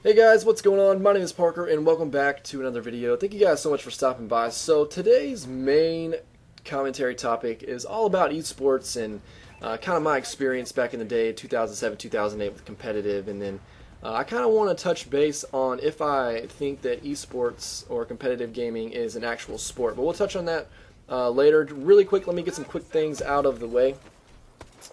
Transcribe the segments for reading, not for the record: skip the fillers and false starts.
Hey guys, what's going on? My name is Parker and welcome back to another video. Thank you guys so much for stopping by. So today's main commentary topic is all about esports and kind of my experience back in the day, 2007, 2008 with competitive, and then I kind of want to touch base on if I think that esports or competitive gaming is an actual sport. But we'll touch on that later. Really quick, let me get some quick things out of the way.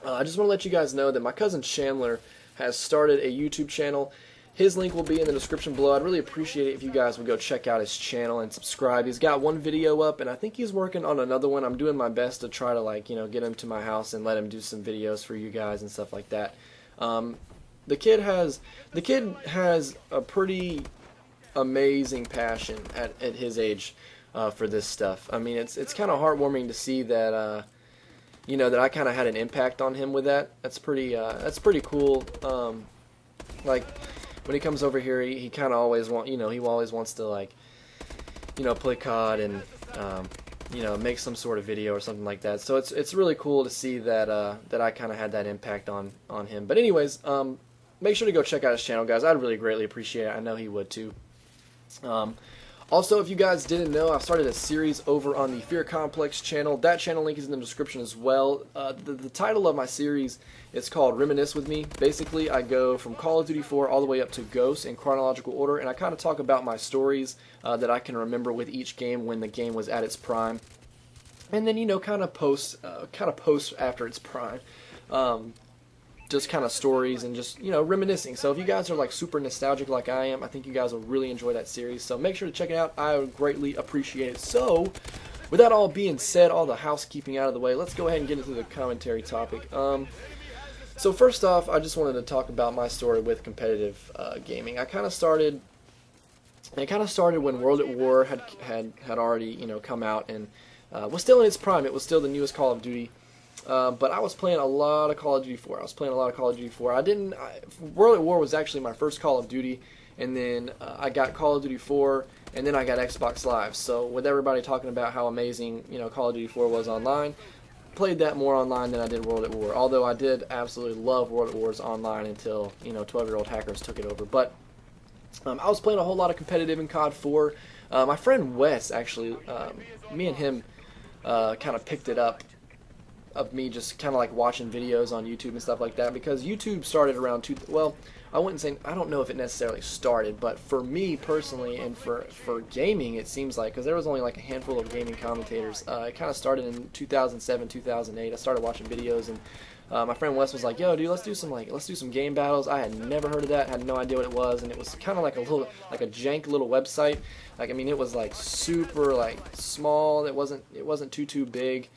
I just want to let you guys know that my cousin Chandler has started a YouTube channel. His link will be in the description below. I'd really appreciate it if you guys would go check out his channel and subscribe. He's got one video up, and I think he's working on another one. I'm doing my best to try to, get him to my house and let him do some videos for you guys and stuff like that. The kid has a pretty amazing passion at his age for this stuff. I mean, it's kind of heartwarming to see that. That I kind of had an impact on him with that. That's pretty cool. Like when he comes over here, he kind of always he always wants to play CoD and make some sort of video or something like that. So it's really cool to see that that I kind of had that impact on him. But anyways, make sure to go check out his channel, guys. I'd really greatly appreciate it. I know he would too. Also, if you guys didn't know, I've started a series over on the Fear Complex channel. That channel link is in the description as well. The title of my series is called Reminisce With Me. Basically, I go from Call of Duty 4 all the way up to Ghost in chronological order, and I kind of talk about my stories that I can remember with each game when the game was at its prime. And then, kind of post after its prime. Just kind of stories and just reminiscing. So if you guys are like super nostalgic like I am, I think you guys will really enjoy that series. So make sure to check it out. I would greatly appreciate it. So with that all being said, all the housekeeping out of the way, let's go ahead and get into the commentary topic. So first off, I just wanted to talk about my story with competitive gaming. It kind of started when World at War had already come out and was still in its prime. It was still the newest Call of Duty. But I was playing a lot of Call of Duty 4. World at War was actually my first Call of Duty, and then I got Call of Duty 4, and then I got Xbox Live. So with everybody talking about how amazing Call of Duty 4 was online, played that more online than I did World at War. Although I did absolutely love World at War's online until 12-year-old hackers took it over. But I was playing a whole lot of competitive in COD 4. My friend Wes actually, me and him kind of picked it up. Of me just kind of like watching videos on YouTube and stuff like that, because YouTube started around I wouldn't say, I don't know if it necessarily started, but for me personally and for gaming, it seems like, because there was only like a handful of gaming commentators. It kind of started in 2007, 2008. I started watching videos, and my friend Wes was like, "Yo, dude, let's do some game battles." I had never heard of that, had no idea what it was, and it was kind of like a jank little website. Like, I mean, it was like super like small. It wasn't too big.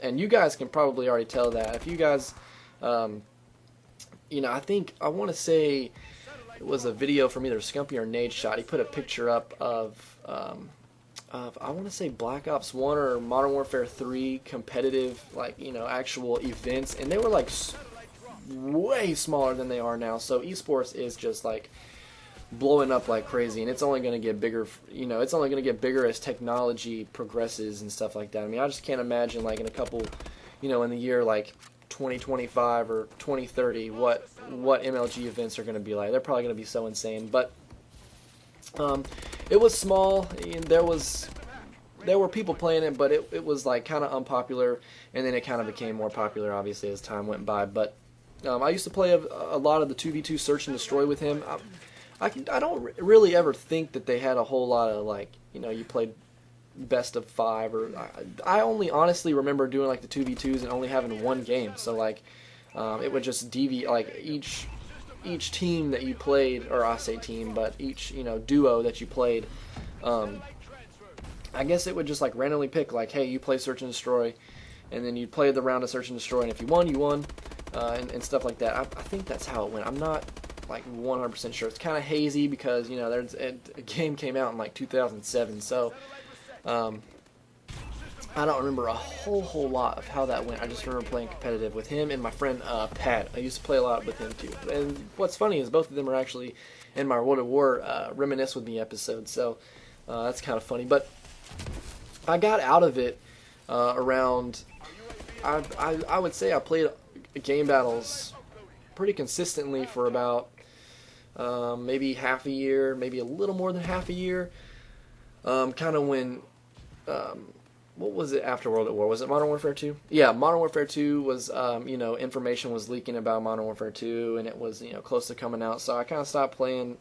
And you guys can probably already tell that. If you guys, I want to say it was a video from either Scumpy or Nade Shot. He put a picture up of I want to say Black Ops 1 or Modern Warfare 3 competitive, actual events. And they were, way smaller than they are now. So eSports is just, blowing up like crazy, and it's only going to get bigger. It's only going to get bigger as technology progresses and stuff like that. I mean, I just can't imagine in a couple, in the year 2025 or 2030, what MLG events are going to be like. They're probably going to be so insane. But it was small, and there were people playing it, but it was kind of unpopular, and then it kind of became more popular obviously as time went by. But I used to play a lot of the 2v2 search and destroy with him. I don't really ever think that they had a whole lot of you played best of 5, or I only honestly remember doing the 2v2s and only having one game. So it would just deviate, each team that you played, or I say team, but each duo that you played, I guess it would just randomly pick hey, you play search and destroy, and then you'd play the round of search and destroy, and if you won, you won, and stuff like that. I think that's how it went. I'm not 100% sure. It's kind of hazy because a game came out in 2007, so I don't remember a whole lot of how that went. I just remember playing competitive with him and my friend Pat. I used to play a lot with him too. And what's funny is both of them are actually in my World at War Reminisce With Me episode, so that's kind of funny. But I got out of it around. I would say I played game battles pretty consistently for about maybe half a year, maybe a little more than half a year. Kind of when, what was it after World at War? Was it Modern Warfare 2? Yeah, Modern Warfare 2 was, information was leaking about Modern Warfare 2, and it was, close to coming out. So I kind of stopped playing,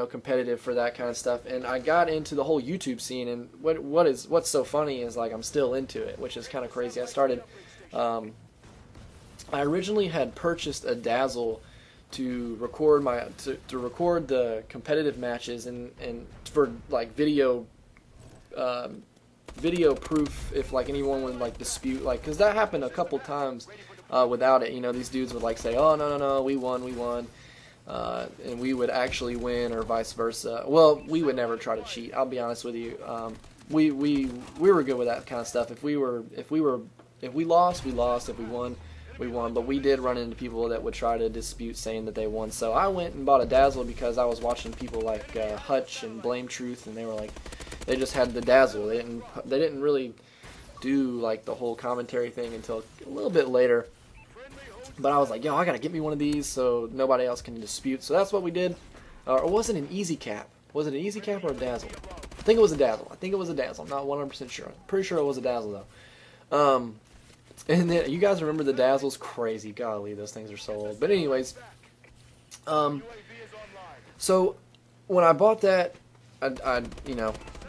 competitive for that kind of stuff. And I got into the whole YouTube scene, and what's so funny is, like, I'm still into it, which is kind of crazy. I originally had purchased a Dazzle to record to record the competitive matches and for like video proof if like anyone would like dispute, like, because that happened a couple times without it. These dudes would like say, oh no, we won, and we would actually win, or vice versa. Well, we would never try to cheat, I'll be honest with you. We were good with that kind of stuff. If we lost, we lost. If we won, we won. But we did run into people that would try to dispute, saying that they won. So I went and bought a Dazzle because I was watching people like Hutch and Blame Truth, and they were like, they just had the Dazzle. They didn't really do like the whole commentary thing until a little bit later. But I was like, yo, I gotta get me one of these so nobody else can dispute. So that's what we did. Or was it an Easy Cap? Was it an Easy Cap or a Dazzle? I think it was a Dazzle. I'm not 100% sure. I'm pretty sure it was a Dazzle though. And then you guys remember the Dazzles? Crazy, golly, those things are so old. But anyways, so when I bought that, I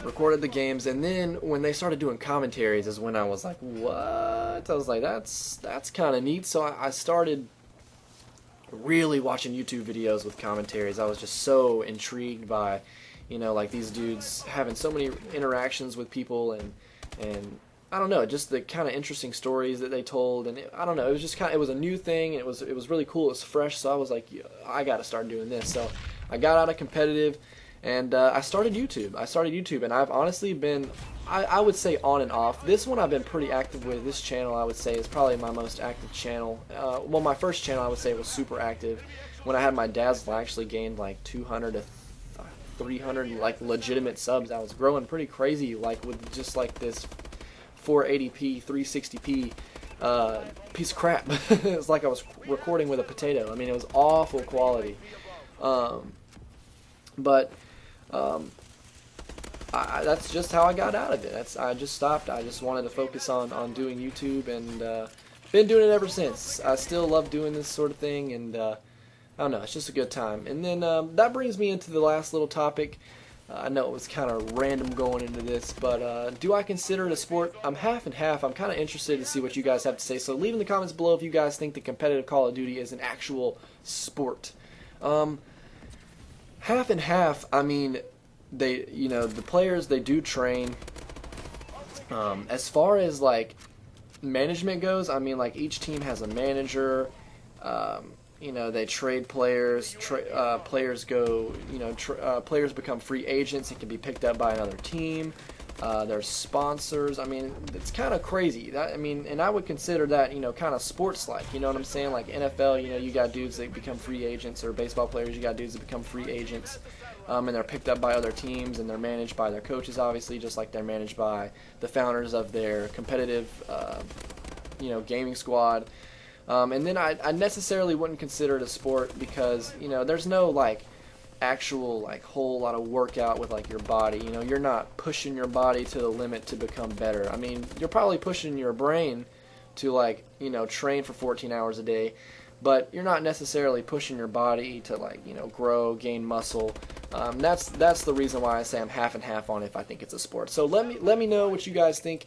recorded the games, and then when they started doing commentaries is when I was like, what? I was like, that's kind of neat. So I started really watching YouTube videos with commentaries. I was just so intrigued by, like these dudes having so many interactions with people, and I don't know, just the kind of interesting stories that they told, and I don't know, it was just it was a new thing, and it was really cool, it was fresh, so I was like, yeah, I got to start doing this. So I got out of competitive, and I started YouTube, and I've honestly been, I would say on and off. This one I've been pretty active with. This channel I would say is probably my most active channel. Well, my first channel I would say was super active. When I had my Dazzle, I actually gained like 200 to 300 like legitimate subs. I was growing pretty crazy, like with just like this 480p 360p piece of crap. It was like I was recording with a potato. I mean, it was awful quality. That's just how I got out of it. I just stopped. I just wanted to focus on doing YouTube, and been doing it ever since. I still love doing this sort of thing, and I don't know, it's just a good time. And then that brings me into the last little topic. I know it was kind of random going into this, but do I consider it a sport? I'm half and half. I'm kind of interested to see what you guys have to say. So leave in the comments below if you guys think the competitive Call of Duty is an actual sport. Half and half. I mean, the players, they do train. As far as like management goes, I mean, like each team has a manager. They trade players. Players go. Players become free agents. It can be picked up by another team. There's sponsors. I mean, it's kind of crazy. And I would consider that, kind of sports-like. You know what I'm saying? Like NFL, you got dudes that become free agents, or baseball players, you got dudes that become free agents, and they're picked up by other teams, and they're managed by their coaches, obviously, just like they're managed by the founders of their competitive, gaming squad. And then I necessarily wouldn't consider it a sport because, there's no, like, actual, like, whole lot of workout with, like, your body. You're not pushing your body to the limit to become better. I mean, you're probably pushing your brain to, like, train for 14 hours a day, but you're not necessarily pushing your body to, like, grow, gain muscle. That's the reason why I say I'm half and half on if I think it's a sport. So let me know what you guys think.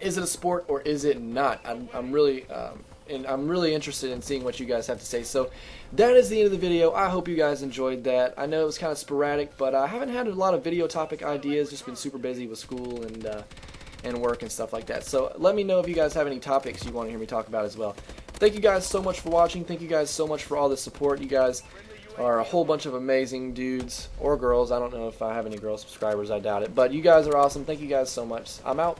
Is it a sport or is it not? I'm really interested in seeing what you guys have to say. So that is the end of the video. I hope you guys enjoyed that. I know it was kind of sporadic, but I haven't had a lot of video topic ideas. Just been super busy with school and work and stuff like that. So let me know if you guys have any topics you want to hear me talk about as well. Thank you guys so much for watching. Thank you guys so much for all the support. You guys are a whole bunch of amazing dudes or girls. I don't know if I have any girl subscribers. I doubt it. But you guys are awesome. Thank you guys so much. I'm out.